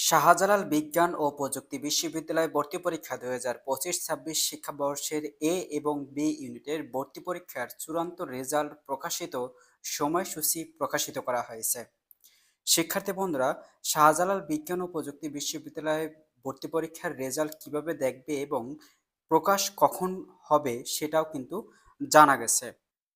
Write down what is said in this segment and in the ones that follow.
শাহজালাল বিজ্ঞান ও প্রযুক্তি বিশ্ববিদ্যালয় ভর্তি পরীক্ষা ২০২৫-২৬ শিক্ষাবর্ষের এ এবং বি ইউনিটের ভর্তি পরীক্ষার চূড়ান্ত রেজাল্ট প্রকাশিত সময়সূচি প্রকাশিত করা হয়েছে। শিক্ষার্থী বন্ধুরা, শাহজালাল বিজ্ঞান ও প্রযুক্তি বিশ্ববিদ্যালয়ে ভর্তি পরীক্ষার রেজাল্ট কিভাবে দেখবে এবং প্রকাশ কখন হবে সেটাও কিন্তু জানা গেছে।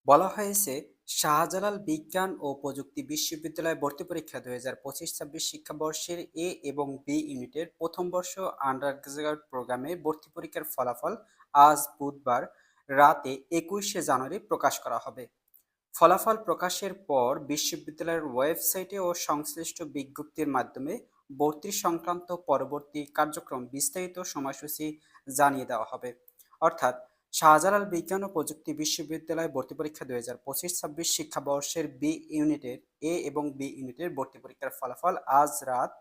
বলা হয়েছে, শাহজালাল বিজ্ঞান ও প্রযুক্তি বিশ্ববিদ্যালয় ভর্তি পরীক্ষা ২০২৫-২৬ শিক্ষাবর্ষের এ এবং বি ইউনিটের প্রথম বর্ষ আন্ডার গ্রাজুয়েট প্রোগ্রামে ভর্তি পরীক্ষার ফলাফল আজ বুধবার রাতে ২১শে জানুয়ারি প্রকাশ করা হবে। ফলাফল প্রকাশের পর বিশ্ববিদ্যালয়ের ওয়েবসাইটে ও সংশ্লিষ্ট বিজ্ঞপ্তির মাধ্যমে ভর্তি সংক্রান্ত পরবর্তী কার্যক্রম বিস্তারিত সময়সূচি জানিয়ে দেওয়া হবে। অর্থাৎ শাহজালাল বিজ্ঞান ও প্রযুক্তি বিশ্ববিদ্যালয় ভর্তি পরীক্ষা ২০২৫-২৬ শিক্ষাবর্ষের বি ইউনিটের এ এবং বি ইউনিটের ভর্তি পরীক্ষার ফলাফল আজ রাত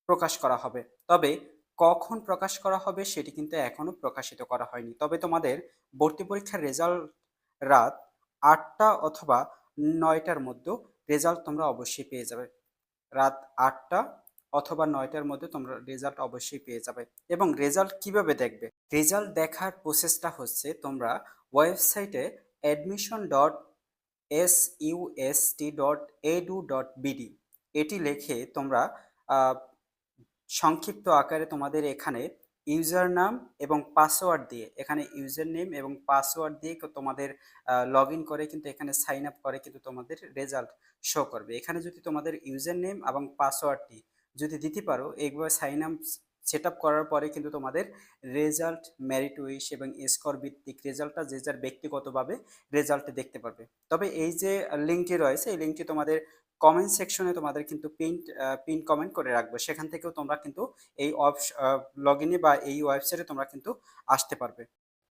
প্রকাশ করা হবে। তবে কখন প্রকাশ করা হবে সেটি কিন্তু এখনো প্রকাশিত করা হয়নি। তবে তোমাদের ভর্তি পরীক্ষার রেজাল্ট রাত ৮টা অথবা ৯টার মধ্যে রেজাল্ট তোমরা অবশ্যই পেয়ে যাবে। রাত ৮টা অথবা ৯টার মধ্যে তোমরা রেজাল্ট অবশ্যই পেয়ে যাবে। এবং রেজাল্ট কিভাবে দেখবে? রেজাল্ট দেখার প্রসেসটা হচ্ছে, তোমরা ওয়েবসাইটে admission.sust.edu.bd এটি লিখে তোমরা সংক্ষিপ্ত আকারে তোমাদের এখানে ইউজার নাম এবং পাসওয়ার্ড দিয়ে, এখানে ইউজার নেম এবং পাসওয়ার্ড দিয়ে তোমাদের লগ ইন করে কিন্তু এখানে সাইন আপ করে কিন্তু তোমাদের রেজাল্ট শো করবে। এখানে যদি তোমাদের ইউজার নেম এবং পাসওয়ার্ডটি যদি দিতে পারো, এইভাবে সাইন আপ সেট আপ করার পরে কিন্তু তোমাদের রেজাল্ট, মেরিট উইশ এবং স্কোর ভিত্তিক রেজাল্টটা যে যার ব্যক্তিগতভাবে রেজাল্টে দেখতে পারবে। তবে এই যে লিঙ্কটি রয়েছে, এই লিঙ্কটি তোমাদের কমেন্ট সেকশনে তোমাদের কিন্তু পিন কমেন্ট করে রাখবে। সেখান থেকেও তোমরা কিন্তু এই লগ ইনে বা এই ওয়েবসাইটে তোমরা কিন্তু আসতে পারবে।